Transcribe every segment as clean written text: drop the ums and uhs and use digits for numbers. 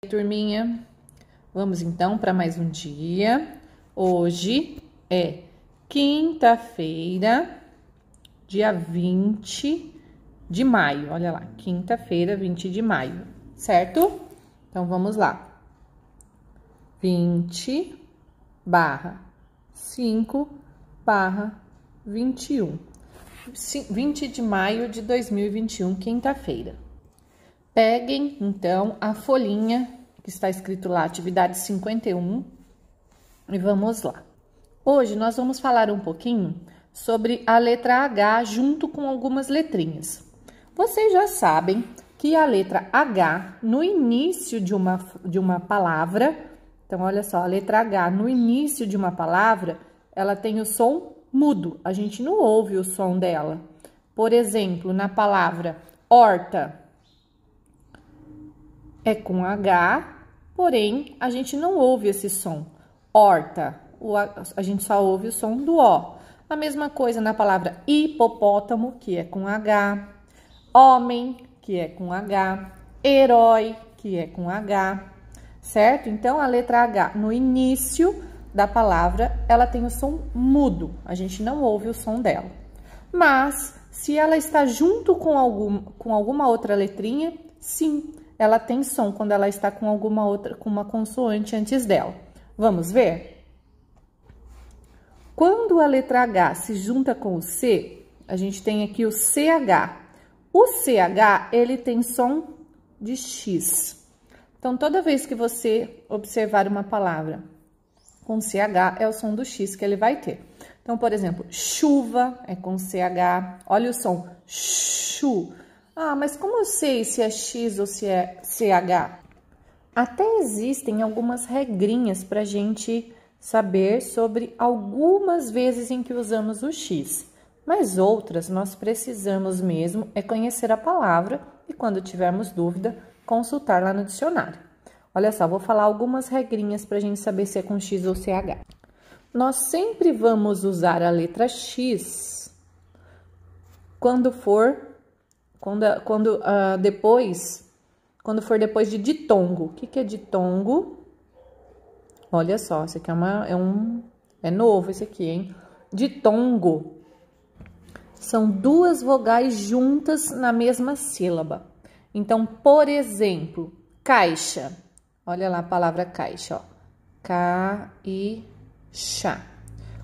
Turminha, vamos então para mais um dia. Hoje é quinta-feira, dia 20 de maio. Olha lá, quinta-feira, 20 de maio, certo? Então, vamos lá. 20/5/21. 20 de maio de 2021, quinta-feira. Peguem, então, a folhinha que está escrito lá, atividade 51, e vamos lá. Hoje, nós vamos falar um pouquinho sobre a letra H junto com algumas letrinhas. Vocês já sabem que a letra H, no início de uma palavra, então, olha só, a letra H, no início de uma palavra, ela tem o som mudo, a gente não ouve o som dela. Por exemplo, na palavra horta, é com H, porém, a gente não ouve esse som. Horta, a gente só ouve o som do O. A mesma coisa na palavra hipopótamo, que é com H. Homem, que é com H. Herói, que é com H. Certo? Então, a letra H, no início da palavra, ela tem o som mudo. A gente não ouve o som dela. Mas, se ela está junto com alguma outra letrinha, sim, ela tem som quando ela está com uma consoante antes dela. Vamos ver? Quando a letra H se junta com o C, a gente tem aqui o CH. O CH, ele tem som de X. Então, toda vez que você observar uma palavra com CH, é o som do X que ele vai ter. Então, por exemplo, chuva é com CH. Olha o som, chu. Ah, mas como eu sei se é X ou se é CH? Até existem algumas regrinhas para a gente saber sobre algumas vezes em que usamos o X. Mas outras nós precisamos mesmo é conhecer a palavra e quando tivermos dúvida, consultar lá no dicionário. Olha só, vou falar algumas regrinhas para a gente saber se é com X ou CH. Nós sempre vamos usar a letra X quando for depois de ditongo. O que é ditongo? Olha só, esse aqui é novo esse aqui, hein? Ditongo são duas vogais juntas na mesma sílaba. Então, por exemplo, caixa. Olha lá a palavra caixa, ó. Caixa.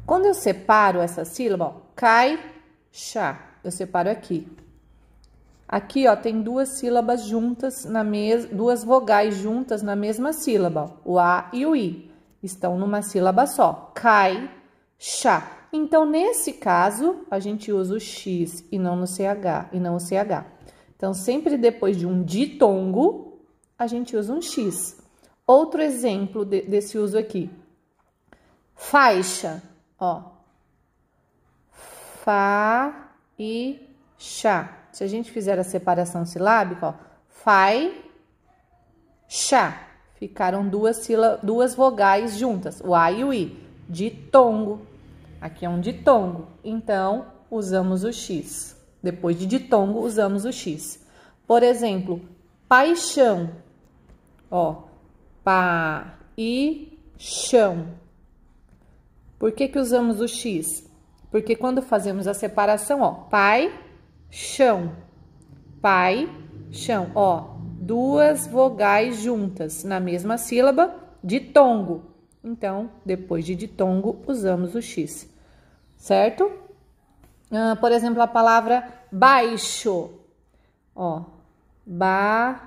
Quando eu separo essa sílaba, ó, caixa, eu separo aqui. Aqui, ó, tem duas sílabas juntas, duas vogais juntas na mesma sílaba. O A e o I estão numa sílaba só. Caixa. Então, nesse caso, a gente usa o X e não no CH, e não o CH. Então, sempre depois de um ditongo, a gente usa um X. Outro exemplo desse uso aqui. Faixa, ó. Faixa. Se a gente fizer a separação silábica, ó, faixa, ficaram duas vogais juntas, o A e o I, ditongo. Aqui é um ditongo, então usamos o X. Depois de ditongo, usamos o X. Por exemplo, paixão, ó, paixão. Por que usamos o X? Porque quando fazemos a separação, ó, paixão, ó, duas vogais juntas na mesma sílaba, ditongo. Então, depois de ditongo, usamos o X, certo? Por exemplo, a palavra baixo, ó, baixo.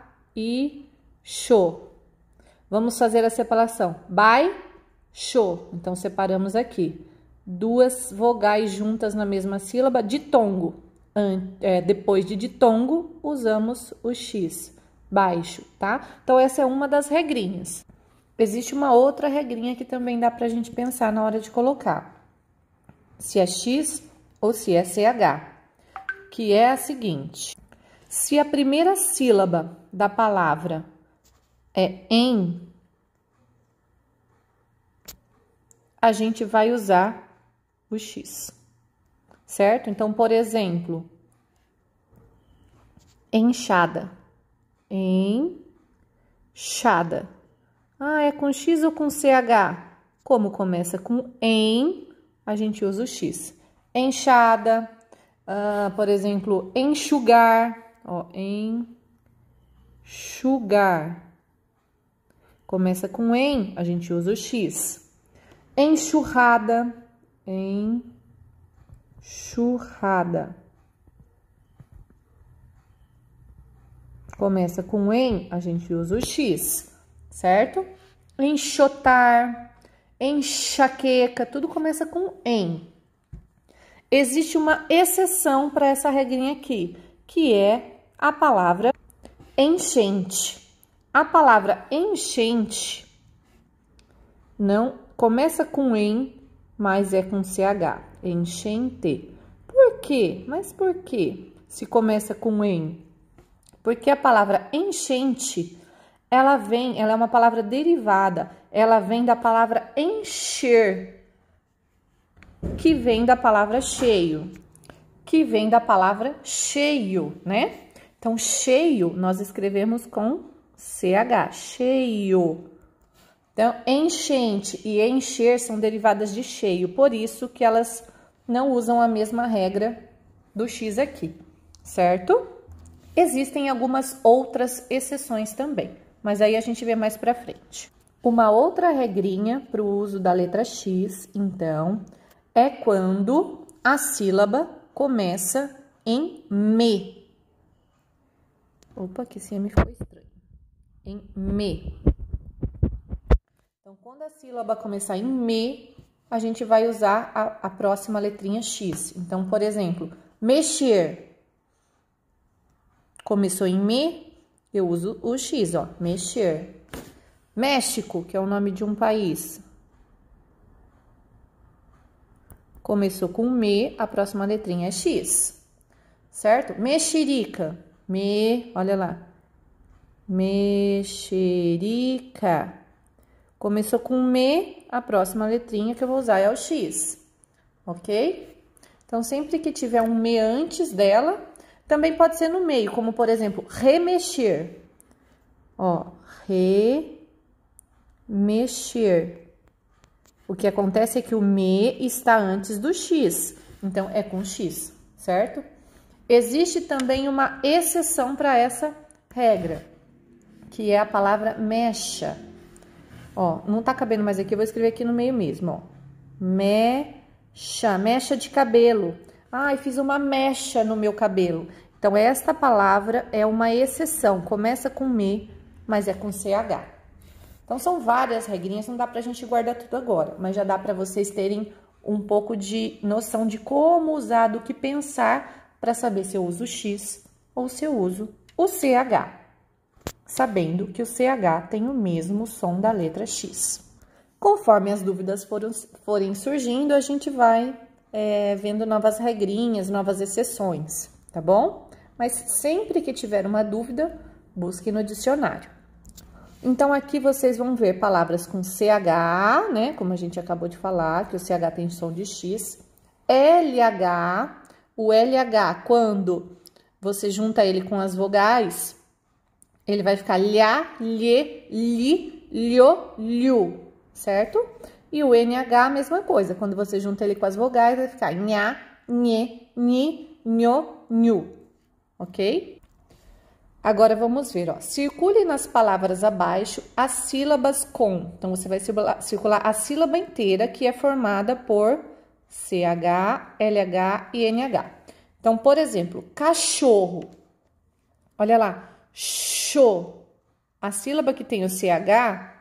Vamos fazer a separação, baixo. Então, separamos aqui, duas vogais juntas na mesma sílaba, ditongo. Depois de ditongo, usamos o X, baixo, tá? Então, essa é uma das regrinhas. Existe uma outra regrinha que também dá pra gente pensar na hora de colocar. Se é X ou se é CH, que é a seguinte. Se a primeira sílaba da palavra é em, a gente vai usar o X. Certo? Então, por exemplo, enxada. Chada. Ah, é com X ou com CH? Como começa com em, a gente usa o X. Enxada, por exemplo, enxugar. Ó, enxugar. Começa com em, a gente usa o X. Enxurrada. Enxurrada. Começa com em, a gente usa o X, certo? Enxotar, enxaqueca, tudo começa com em. Existe uma exceção para essa regrinha aqui, que é a palavra enchente. A palavra enchente não começa com em, mas é com CH, enchente. Por quê? Mas por quê? Se começa com em? Porque a palavra enchente, ela é uma palavra derivada, ela vem da palavra encher, que vem da palavra cheio, que vem da palavra cheio, né? Então, cheio, nós escrevemos com CH, cheio. Então, enchente e encher são derivadas de cheio, por isso que elas não usam a mesma regra do X aqui, certo? Existem algumas outras exceções também, mas aí a gente vê mais pra frente. Uma outra regrinha para o uso da letra X, então, é quando a sílaba começa em me. Opa, que esse M ficou estranho. Em me. Então, quando a sílaba começar em me, a gente vai usar a próxima letrinha X. Então, por exemplo, mexer. Começou em me, eu uso o X, ó, mexer. México, que é o nome de um país. Começou com me, a próxima letrinha é X, certo? Mexerica, olha lá. Mexerica. Começou com me, a próxima letrinha que eu vou usar é o X, ok? Então, sempre que tiver um me antes dela, também pode ser no meio, como, por exemplo, remexer. Ó, remexer. O que acontece é que o me está antes do X, então é com X, certo? Existe também uma exceção para essa regra, que é a palavra mecha. Ó, não tá cabendo mais aqui, eu vou escrever aqui no meio mesmo, ó. Mecha, mecha de cabelo. Ai, fiz uma mecha no meu cabelo. Então, esta palavra é uma exceção. Começa com me, mas é com CH. Então, são várias regrinhas, não dá pra gente guardar tudo agora. Mas já dá pra vocês terem um pouco de noção de como usar, do que pensar, para saber se eu uso o X ou se eu uso o CH. Sabendo que o CH tem o mesmo som da letra X. Conforme as dúvidas forem surgindo, a gente vai vendo novas regrinhas, novas exceções, tá bom? Mas sempre que tiver uma dúvida, busque no dicionário. Então, aqui vocês vão ver palavras com CH, né? Como a gente acabou de falar, que o CH tem som de X. LH, o LH, quando você junta ele com as vogais, ele vai ficar lhá, lhe, li, lho, lhu, certo? E o NH, a mesma coisa. Quando você junta ele com as vogais, vai ficar nha, nhe, ni, nho, nhu. Ok? Agora, vamos ver, ó. Circule nas palavras abaixo as sílabas com. Então, você vai circular a sílaba inteira, que é formada por CH, LH e NH. Então, por exemplo, cachorro. Olha lá. Xô. A sílaba que tem o CH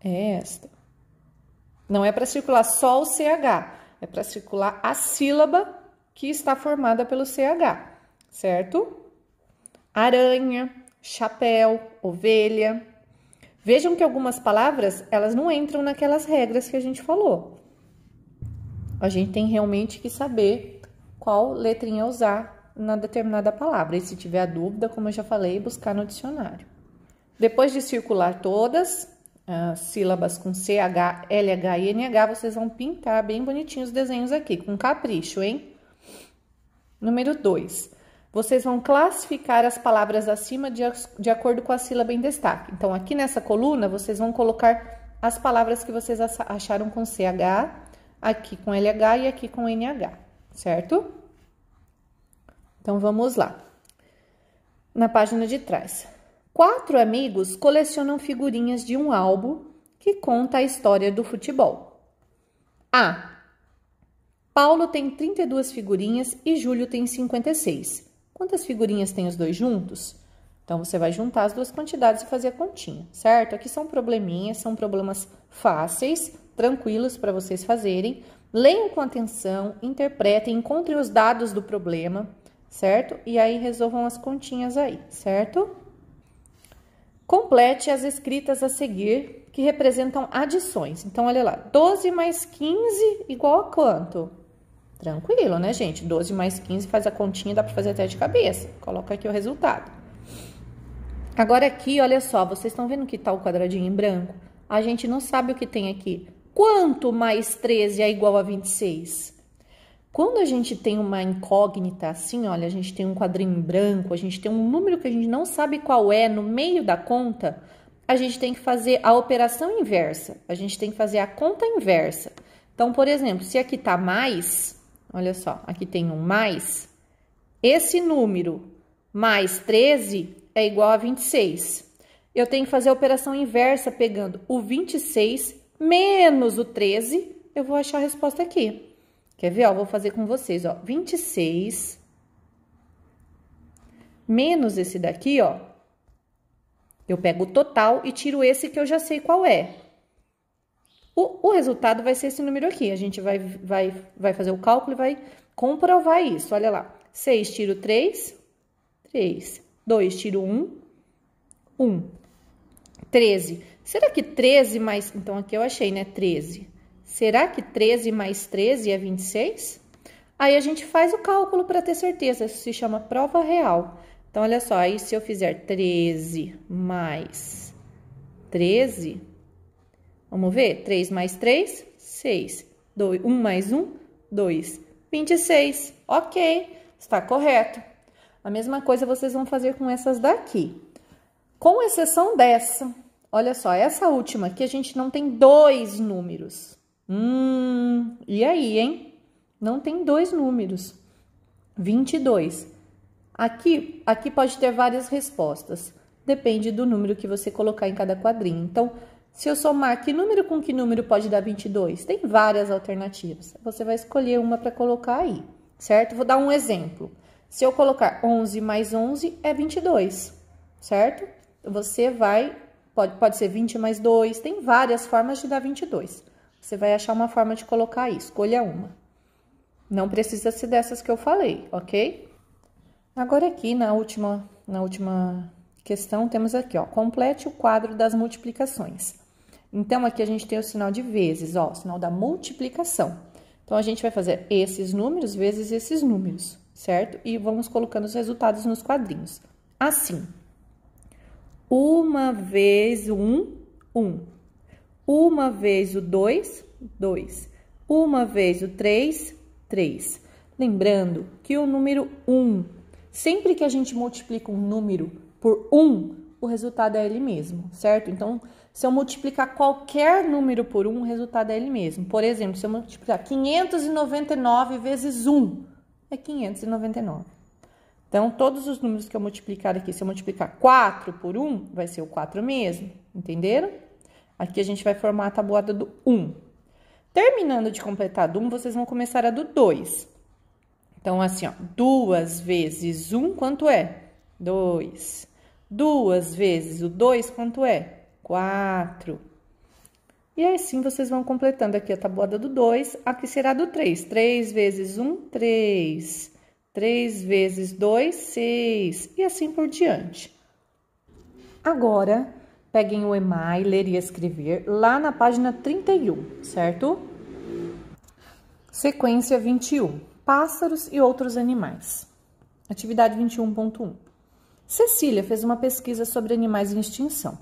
é esta. Não é para circular só o CH, é para circular a sílaba que está formada pelo CH, certo? Aranha, chapéu, ovelha. Vejam que algumas palavras, elas não entram naquelas regras que a gente falou. A gente tem realmente que saber qual letrinha usar na determinada palavra. E se tiver a dúvida, como eu já falei, buscar no dicionário. Depois de circular todas as sílabas com CH, LH e NH, vocês vão pintar bem bonitinhos os desenhos aqui, com capricho, hein? Número 2. vocês vão classificar as palavras acima de acordo com a sílaba em destaque. Então, aqui nessa coluna, vocês vão colocar as palavras que vocês acharam com CH, aqui com LH e aqui com NH, certo? Então, vamos lá. Na página de trás. 4 amigos colecionam figurinhas de um álbum que conta a história do futebol. A. Paulo tem 32 figurinhas e Júlio tem 56. Quantas figurinhas tem os dois juntos? Então, você vai juntar as duas quantidades e fazer a continha, certo? Aqui são probleminhas, são problemas fáceis, tranquilos para vocês fazerem. Leiam com atenção, interpretem, encontrem os dados do problema, certo? E aí, resolvam as continhas aí, certo? Complete as escritas a seguir, que representam adições. Então, olha lá, 12 mais 15 igual a quanto? Tranquilo, né, gente? 12 mais 15 faz a continha, dá para fazer até de cabeça. Coloca aqui o resultado. Agora aqui, olha só, vocês estão vendo que tá o quadradinho em branco? A gente não sabe o que tem aqui. Quanto mais 13 é igual a 26? Quando a gente tem uma incógnita assim, olha, a gente tem um quadrinho em branco, a gente tem um número que a gente não sabe qual é no meio da conta, a gente tem que fazer a operação inversa. A gente tem que fazer a conta inversa. Então, por exemplo, se aqui tá mais, olha só, aqui tem um mais, esse número mais 13 é igual a 26. Eu tenho que fazer a operação inversa pegando o 26 menos o 13, eu vou achar a resposta aqui. Quer ver? Ó, vou fazer com vocês, ó. 26 menos esse daqui, ó. Eu pego o total e tiro esse que eu já sei qual é. O resultado vai ser esse número aqui. A gente vai fazer o cálculo e vai comprovar isso. Olha lá. 6 tiro 3, 3. 2 tiro 1, 1. 13. Será que 13 mais... Então, aqui eu achei, né? 13. Será que 13 mais 13 é 26? Aí, a gente faz o cálculo para ter certeza. Isso se chama prova real. Então, olha só. Aí, se eu fizer 13 mais 13... Vamos ver? 3 mais 3, 6. 1 mais 1, 2. 26. Ok. Está correto. A mesma coisa vocês vão fazer com essas daqui. Com exceção dessa, olha só, essa última aqui a gente não tem 2 números. E aí, hein? Não tem 2 números. 22. Aqui pode ter várias respostas. Depende do número que você colocar em cada quadrinho. Então, se eu somar que número com que número pode dar 22? Tem várias alternativas. Você vai escolher uma para colocar aí, certo? Vou dar um exemplo. Se eu colocar 11 mais 11 é 22, certo? Você vai, pode ser 20 mais 2, tem várias formas de dar 22. Você vai achar uma forma de colocar aí, escolha uma. Não precisa ser dessas que eu falei, ok? Agora aqui na última questão temos aqui, ó, complete o quadro das multiplicações. Então, aqui a gente tem o sinal de vezes, ó, o sinal da multiplicação. Então, a gente vai fazer esses números vezes esses números, certo? E vamos colocando os resultados nos quadrinhos. Assim, 1 vezes 1, 1. 1 vezes o 2, 2. 1 vezes o 3, 3. Lembrando que o número 1, sempre que a gente multiplica um número por 1, o resultado é ele mesmo, certo? Então, se eu multiplicar qualquer número por 1, o resultado é ele mesmo. Por exemplo, se eu multiplicar 599 vezes 1, é 599. Então, todos os números que eu multiplicar aqui, se eu multiplicar 4 por 1, vai ser o 4 mesmo, entenderam? Aqui a gente vai formar a tabuada do 1. Terminando de completar do 1, vocês vão começar a do 2. Então, assim, ó, 2 vezes 1, quanto é? 2. 2 vezes o 2, quanto é? 4. E assim vocês vão completando aqui a tabuada do 2, aqui será do 3. 3 vezes 1, 3. 3 vezes 2, 6. E assim por diante. Agora, peguem o EMAI, ler e escrever, lá na página 31, certo? Sequência 21. Pássaros e outros animais. Atividade 21.1. Cecília fez uma pesquisa sobre animais em extinção.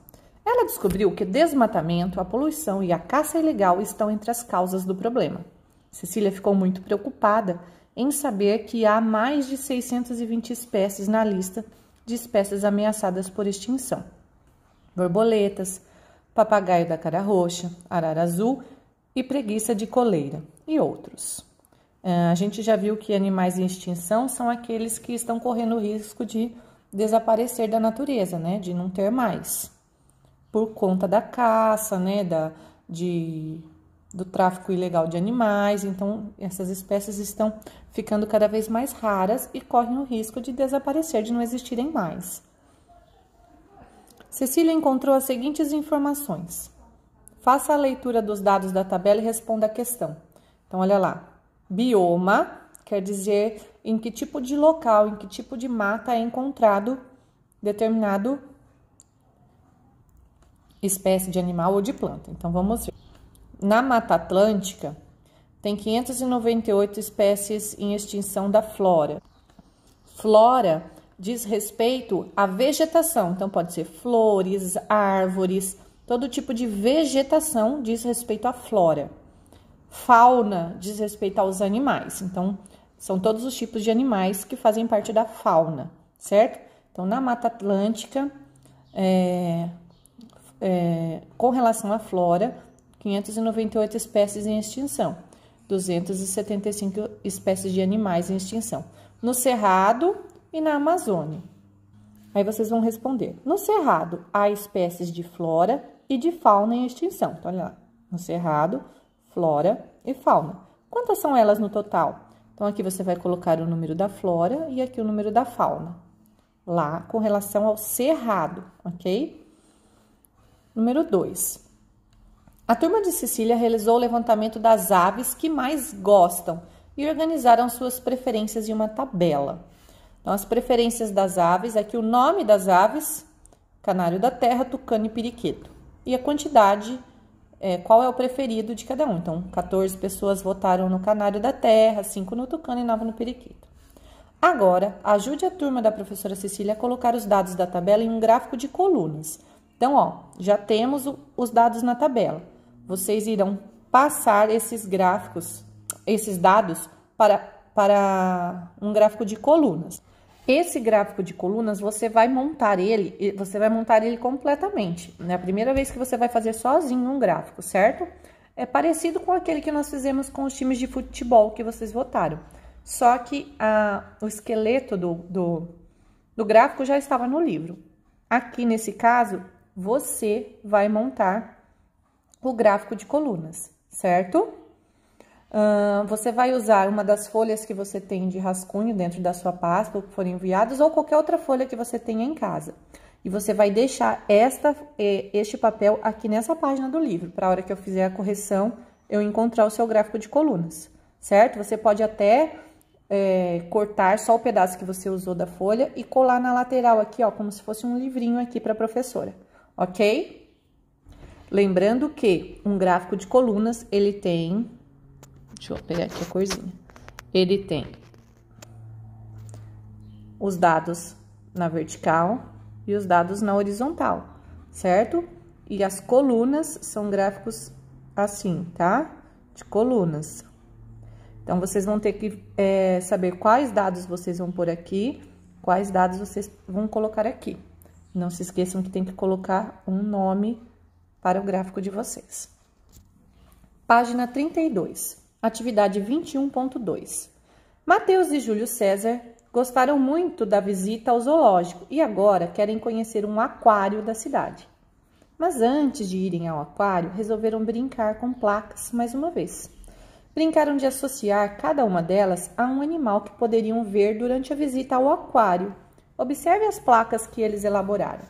Ela descobriu que o desmatamento, a poluição e a caça ilegal estão entre as causas do problema. Cecília ficou muito preocupada em saber que há mais de 620 espécies na lista de espécies ameaçadas por extinção. Borboletas, papagaio da cara roxa, arara azul e preguiça de coleira, e outros. A gente já viu que animais em extinção são aqueles que estão correndo o risco de desaparecer da natureza, né? De não ter mais. Por conta da caça, né? Do tráfico ilegal de animais. Então, essas espécies estão ficando cada vez mais raras e correm o risco de desaparecer, de não existirem mais. Cecília encontrou as seguintes informações. Faça a leitura dos dados da tabela e responda a questão. Então, olha lá. Bioma quer dizer em que tipo de local, em que tipo de mata é encontrado determinado espécie de animal ou de planta. Então, vamos ver. Na Mata Atlântica, tem 598 espécies em extinção da flora. Flora diz respeito à vegetação, então pode ser flores, árvores, todo tipo de vegetação diz respeito à flora. Fauna diz respeito aos animais, então são todos os tipos de animais que fazem parte da fauna, certo? Então, na Mata Atlântica, com relação à flora, 598 espécies em extinção, 275 espécies de animais em extinção. No Cerrado e na Amazônia. Aí vocês vão responder. No Cerrado, há espécies de flora e de fauna em extinção. Então, olha lá. No Cerrado, flora e fauna. Quantas são elas no total? Então, aqui você vai colocar o número da flora e aqui o número da fauna. Lá, com relação ao Cerrado, ok? Número 2. A turma de Cecília realizou o levantamento das aves que mais gostam e organizaram suas preferências em uma tabela. Então, as preferências das aves, aqui o nome das aves, canário da terra, tucano e periquito. E a quantidade, qual é o preferido de cada um. Então, 14 pessoas votaram no canário da terra, 5 no tucano e 9 no periquito. Agora, ajude a turma da professora Cecília a colocar os dados da tabela em um gráfico de colunas. Então, ó, já temos os dados na tabela. Vocês irão passar esses dados para um gráfico de colunas. Esse gráfico de colunas, você vai montar ele completamente. É a primeira vez que você vai fazer sozinho um gráfico, certo? É parecido com aquele que nós fizemos com os times de futebol que vocês votaram. Só que o esqueleto do gráfico já estava no livro. Aqui, nesse caso, você vai montar o gráfico de colunas, certo? Você vai usar uma das folhas que você tem de rascunho dentro da sua pasta, ou que forem enviados, ou qualquer outra folha que você tenha em casa. E você vai deixar este papel aqui nessa página do livro, para a hora que eu fizer a correção, eu encontrar o seu gráfico de colunas, certo? Você pode até cortar só o pedaço que você usou da folha e colar na lateral aqui, ó, como se fosse um livrinho aqui para a professora, ok? Lembrando que um gráfico de colunas, ele tem... Deixa eu pegar aqui a corzinha. Ele tem os dados na vertical e os dados na horizontal, certo? E as colunas são gráficos assim, tá? De colunas. Então, vocês vão ter que saber quais dados vocês vão pôr aqui, quais dados vocês vão colocar aqui. Não se esqueçam que tem que colocar um nome para o gráfico de vocês. Página 32. Atividade 21.2. Mateus e Júlio César gostaram muito da visita ao zoológico e agora querem conhecer um aquário da cidade. Mas antes de irem ao aquário, resolveram brincar com placas mais uma vez. Brincaram de associar cada uma delas a um animal que poderiam ver durante a visita ao aquário. Observe as placas que eles elaboraram.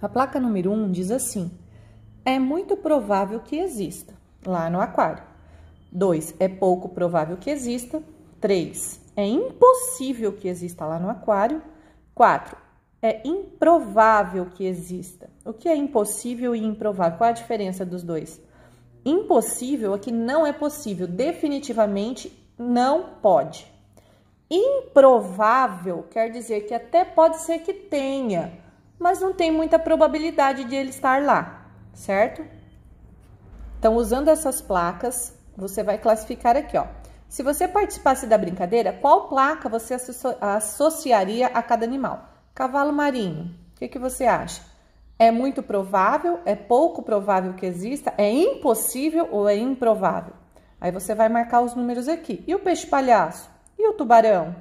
A placa número 1 diz assim: é muito provável que exista, lá no aquário. 2, é pouco provável que exista. 3, é impossível que exista lá no aquário. 4, é improvável que exista. O que é impossível e improvável? Qual a diferença dos dois? Impossível é que não é possível, definitivamente não pode. Improvável quer dizer que até pode ser que tenha, mas não tem muita probabilidade de ele estar lá, certo? Então, usando essas placas, você vai classificar aqui, ó. Se você participasse da brincadeira, qual placa você associaria a cada animal? Cavalo marinho, o que você acha? É muito provável? É pouco provável que exista? É impossível ou é improvável? Aí você vai marcar os números aqui. E o peixe-palhaço? E o tubarão?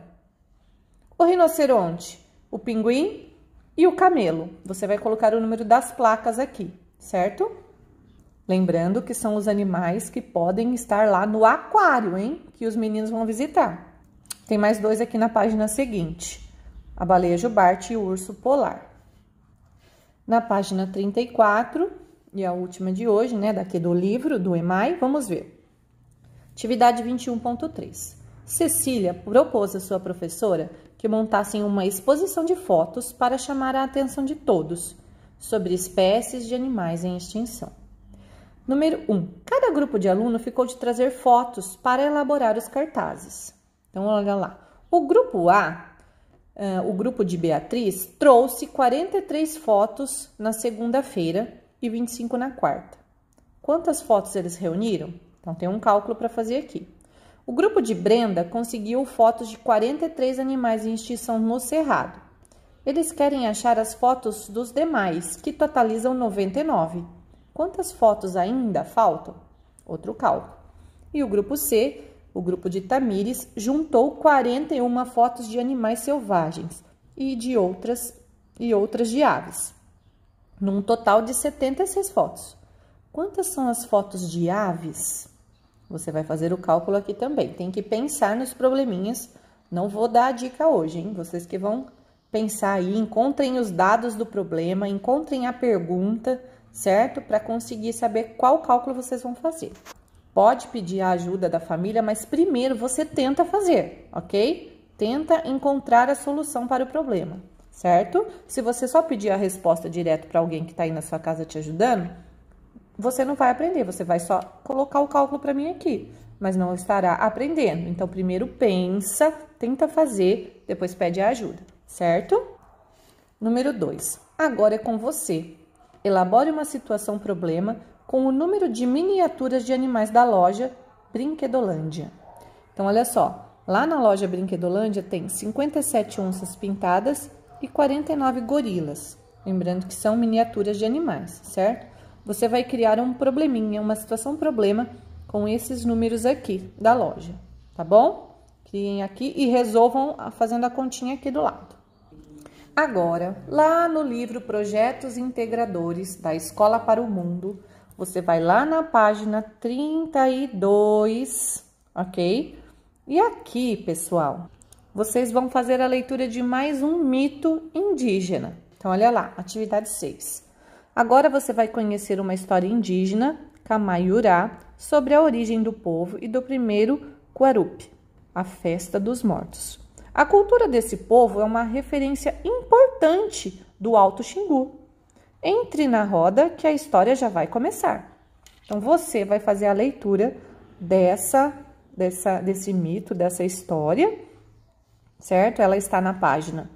O rinoceronte? O pinguim? E o camelo? Você vai colocar o número das placas aqui, certo? Lembrando que são os animais que podem estar lá no aquário, hein? Que os meninos vão visitar. Tem mais 2 aqui na página seguinte. A baleia jubarte e o urso polar. Na página 34, e a última de hoje, né? Daqui do livro, do EMAI, vamos ver. Atividade 21.3. Cecília propôs à sua professora que montassem uma exposição de fotos para chamar a atenção de todos sobre espécies de animais em extinção. Número 1. Cada grupo de aluno ficou de trazer fotos para elaborar os cartazes. Então, olha lá. O grupo A, o grupo de Beatriz, trouxe 43 fotos na segunda-feira e 25 na quarta. Quantas fotos eles reuniram? Então, tem um cálculo para fazer aqui. O grupo de Brenda conseguiu fotos de 43 animais em extinção no Cerrado. Eles querem achar as fotos dos demais, que totalizam 99. Quantas fotos ainda faltam? Outro cálculo. E o grupo C, o grupo de Tamires, juntou 41 fotos de animais selvagens e outras de aves, num total de 76 fotos. Quantas são as fotos de aves? Você vai fazer o cálculo aqui também. Tem que pensar nos probleminhas. Não vou dar a dica hoje, hein? Vocês que vão pensar aí, encontrem os dados do problema, encontrem a pergunta, certo? Para conseguir saber qual cálculo vocês vão fazer. Pode pedir a ajuda da família, mas primeiro você tenta fazer, ok? Tenta encontrar a solução para o problema, certo? Se você só pedir a resposta direto para alguém que está aí na sua casa te ajudando, você não vai aprender, você vai só colocar o cálculo para mim aqui, mas não estará aprendendo. Então, primeiro pensa, tenta fazer, depois pede a ajuda, certo? Número 2. Agora é com você. Elabore uma situação-problema com o número de miniaturas de animais da loja Brinquedolândia. Então, olha só, lá na loja Brinquedolândia tem 57 onças pintadas e 49 gorilas. Lembrando que são miniaturas de animais, certo? Você vai criar um probleminha, uma situação-problema com esses números aqui da loja, tá bom? Criem aqui e resolvam fazendo a continha aqui do lado. Agora, lá no livro Projetos Integradores da Escola para o Mundo, você vai lá na página 32, ok? E aqui, pessoal, vocês vão fazer a leitura de mais um mito indígena. Então, olha lá, atividade 6. Agora você vai conhecer uma história indígena, Camaiurá, sobre a origem do povo e do primeiro Guarupi, a festa dos mortos. A cultura desse povo é uma referência importante do Alto Xingu. Entre na roda que a história já vai começar. Então, você vai fazer a leitura desse mito, dessa história, certo? Ela está na página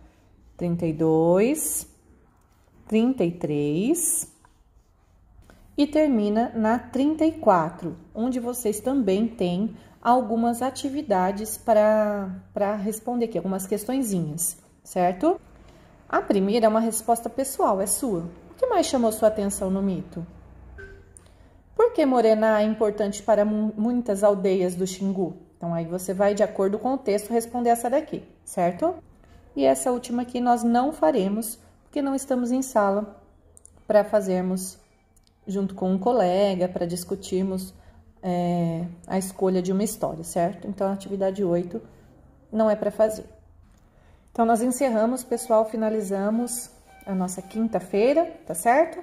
32, 33 e termina na 34, onde vocês também têm algumas atividades para responder aqui, algumas questõezinhas, certo? A primeira é uma resposta pessoal, é sua. O que mais chamou sua atenção no mito? Por que Morená é importante para muitas aldeias do Xingu? Então, aí você vai, de acordo com o texto, responder essa daqui, certo? E essa última aqui nós não faremos, porque não estamos em sala para fazermos junto com um colega, para discutirmos a escolha de uma história, certo? Então, a atividade 8 não é para fazer. Então, nós encerramos, pessoal, finalizamos a nossa quinta-feira, tá certo?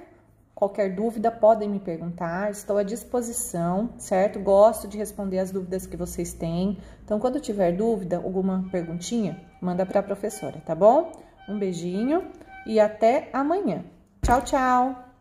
Qualquer dúvida, podem me perguntar, estou à disposição, certo? Gosto de responder as dúvidas que vocês têm. Então, quando tiver dúvida, alguma perguntinha, manda para a professora, tá bom? Um beijinho e até amanhã. Tchau, tchau!